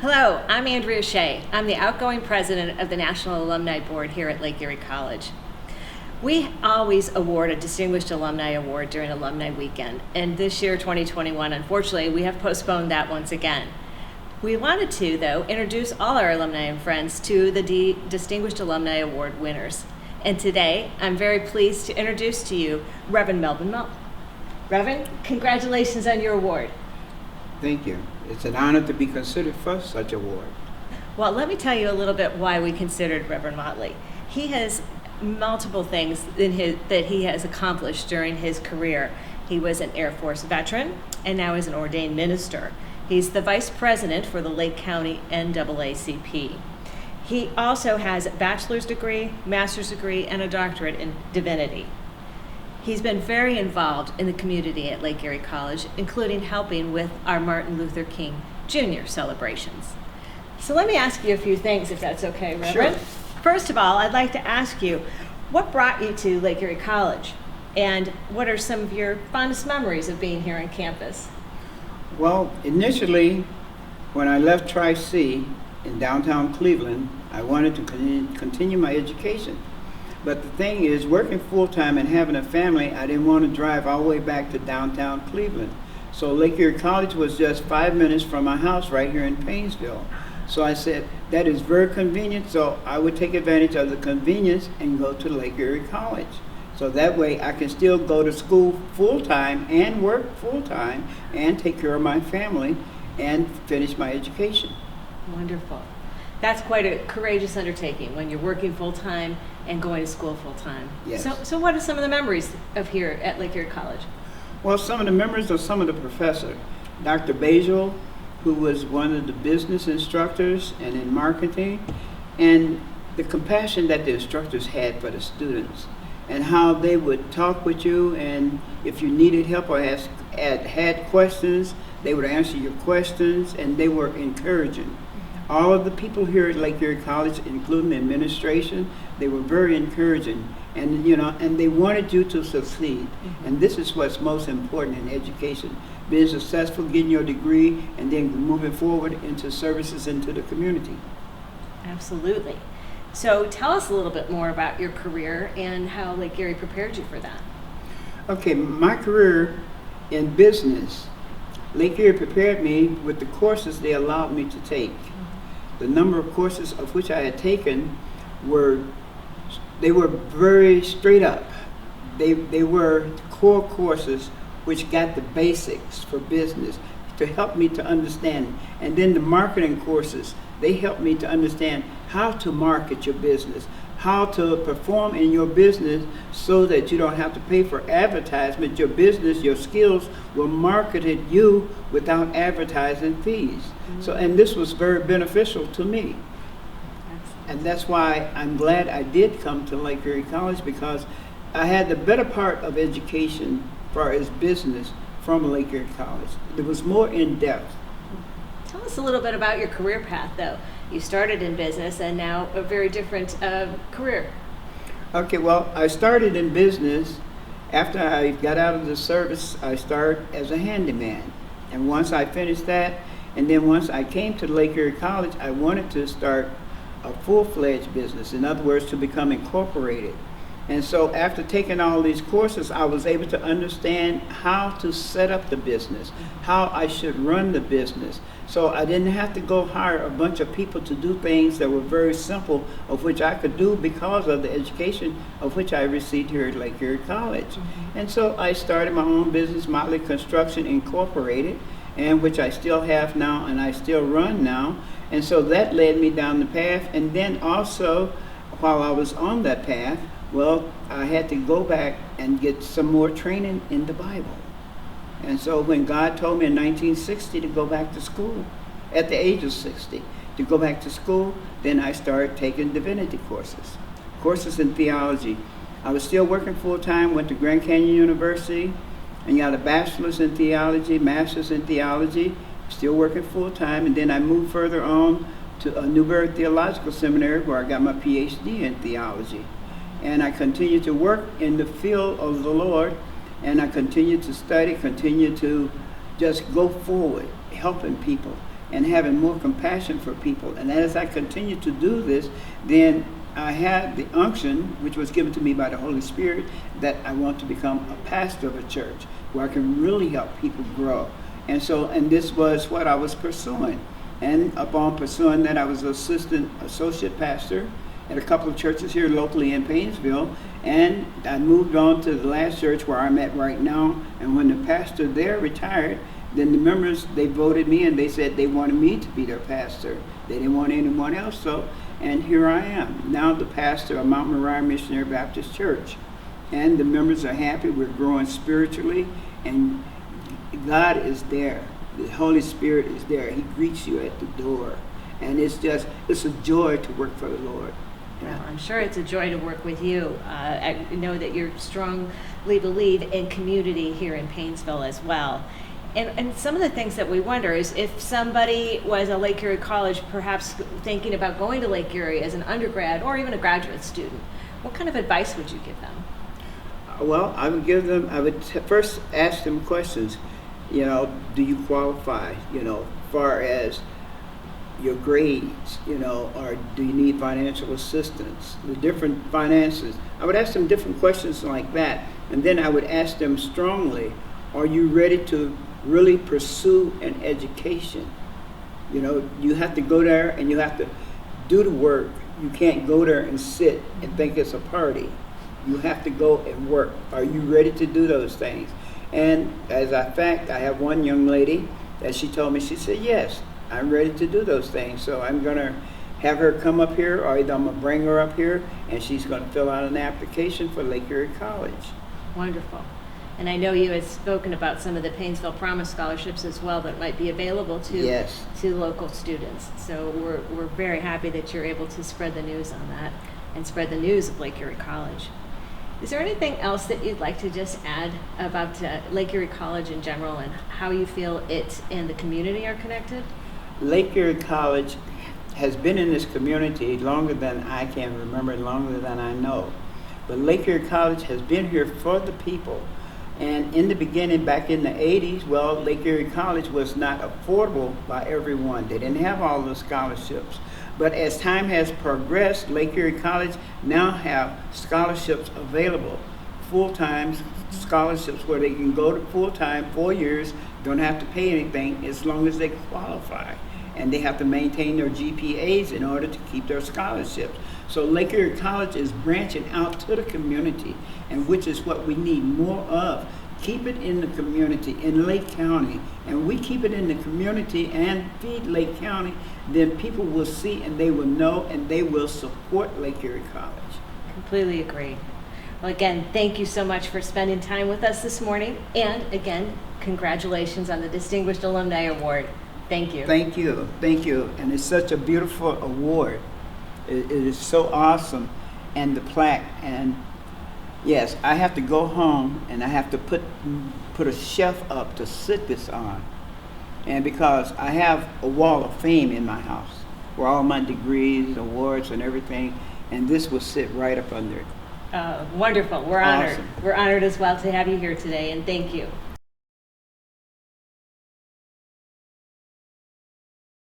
Hello, I'm Andrea Shea. I'm the outgoing president of the National Alumni Board here at Lake Erie College. We always award a Distinguished Alumni Award during Alumni Weekend, and this year, 2021, unfortunately, we have postponed that once again. We wanted to, though, introduce all our alumni and friends to the Distinguished Alumni Award winners. And today, I'm very pleased to introduce to you Reverend Mevlin. Reverend, congratulations on your award. Thank you. It's an honor to be considered for such award. Well, let me tell you a little bit why we considered Reverend Motley. He has multiple things that he has accomplished during his career. He was an Air Force veteran and now is an ordained minister. He's the vice president for the Lake County NAACP. He also has a bachelor's degree, master's degree, and a doctorate in divinity. He's been very involved in the community at Lake Erie College, including helping with our Martin Luther King Jr. celebrations. So let me ask you a few things, if that's okay, Reverend. Sure. First of all, I'd like to ask you, what brought you to Lake Erie College? And what are some of your fondest memories of being here on campus? Well, initially, when I left Tri-C in downtown Cleveland, I wanted to continue my education. But the thing is, working full-time and having a family, I didn't want to drive all the way back to downtown Cleveland. So Lake Erie College was just 5 minutes from my house right here in Painesville. So I said, that is very convenient, so I would take advantage of the convenience and go to Lake Erie College. So that way I can still go to school full-time and work full-time and take care of my family and finish my education. Wonderful. That's quite a courageous undertaking when you're working full-time and going to school full-time. Yes. So what are some of the memories of here at Lake Erie College? Well, some of the memories of some of the professors. Dr. Basil, who was one of the business instructors and in marketing, and the compassion that the instructors had for the students, and how they would talk with you, and if you needed help or had questions, they would answer your questions, and they were encouraging. All of the people here at Lake Erie College, including the administration, they were very encouraging, and and they wanted you to succeed. Mm-hmm. And this is what's most important in education: being successful, getting your degree, and then moving forward into services into the community. Absolutely. So tell us a little bit more about your career and how Lake Erie prepared you for that. Okay, my career in business, Lake Erie prepared me with the courses they allowed me to take. The number of courses of which I had taken were very straight up. They were core courses which got the basics for business to help me to understand. And then the marketing courses, they helped me to understand how to market your business, how to perform in your business so that you don't have to pay for advertisement. Your business, your skills will market you without advertising fees. So, and this was very beneficial to me. And that's why I'm glad I did come to Lake Erie College, because I had the better part of education as far as business from Lake Erie College. It was more in depth. Tell us a little bit about your career path, though. You started in business and now a very different career. Okay, well, I started in business. After I got out of the service, I started as a handyman. And once I finished that, and then once I came to Lake Erie College, I wanted to start a full-fledged business. In other words, to become incorporated. And so after taking all these courses, I was able to understand how to set up the business, how I should run the business. So I didn't have to go hire a bunch of people to do things that were very simple, of which I could do because of the education of which I received here at Lake Erie College. Mm-hmm. And so I started my own business, Motley Construction Incorporated, and which I still have now and I still run now. And so that led me down the path. And then also, while I was on that path, well, I had to go back and get some more training in the Bible. And so when God told me in 1960 to go back to school, at the age of 60, to go back to school, then I started taking divinity courses in theology. I was still working full-time, went to Grand Canyon University, and got a bachelor's in theology, master's in theology, still working full-time, and then I moved further on to Newberry Theological Seminary, where I got my PhD in theology. And I continued to work in the field of the Lord, and I continued to study, continued to just go forward, helping people. and having more compassion for people. And as I continue to do this, then I had the unction, which was given to me by the Holy Spirit, that I want to become a pastor of a church where I can really help people grow. And this was what I was pursuing. And upon pursuing that, I was associate pastor at a couple of churches here locally in Painesville. And I moved on to the last church where I'm at right now. And when the pastor there retired, then the members, they voted me and they said they wanted me to be their pastor. They didn't want anyone else, and here I am, now the pastor of Mount Moriah Missionary Baptist Church. And the members are happy, we're growing spiritually, and God is there. The Holy Spirit is there. He greets you at the door. And it's a joy to work for the Lord. Well, I'm sure it's a joy to work with you. I know that you strongly believe in community here in Painesville as well. And some of the things that we wonder is if somebody was a Lake Erie College, perhaps thinking about going to Lake Erie as an undergrad or even a graduate student, what kind of advice would you give them? Well, I would first ask them questions. Do you qualify, far as your grades, or do you need financial assistance? The different finances. I would ask them different questions like that. And then I would ask them strongly, are you ready to really pursue an education? You have to go there and you have to do the work. You can't go there and sit and think it's a party. You have to go and work. Are you ready to do those things? And as a fact, I have one young lady that she told me, she said, yes, I'm ready to do those things. So I'm going to have her come up here, or either I'm going to bring her up here, and she's going to fill out an application for Lake Erie College. Wonderful. And I know you had spoken about some of the Painesville Promise scholarships as well that might be available to local students. So we're very happy that you're able to spread the news on that and spread the news of Lake Erie College. Is there anything else that you'd like to just add about Lake Erie College in general and how you feel it and the community are connected? Lake Erie College has been in this community longer than I can remember, longer than I know. But Lake Erie College has been here for the people. And in the beginning, back in the 80s, Lake Erie College was not affordable by everyone. They didn't have all the scholarships. But as time has progressed, Lake Erie College now have scholarships available, full-time scholarships where they can go to full-time, 4 years, don't have to pay anything as long as they qualify. And they have to maintain their GPAs in order to keep their scholarships. So Lake Erie College is branching out to the community, and which is what we need more of. Keep it in the community, in Lake County, and we keep it in the community and feed Lake County, then people will see and they will know and they will support Lake Erie College. Completely agree. Well, again, thank you so much for spending time with us this morning, and again, congratulations on the Distinguished Alumni Award. Thank you. Thank you. Thank you. And it's such a beautiful award. It is so awesome. And the plaque. And yes, I have to go home and I have to put a shelf up to sit this on. And because I have a wall of fame in my house where all my degrees, awards, and everything, and this will sit right up under it. Wonderful. We're honored. Awesome. We're honored as well to have you here today, and thank you.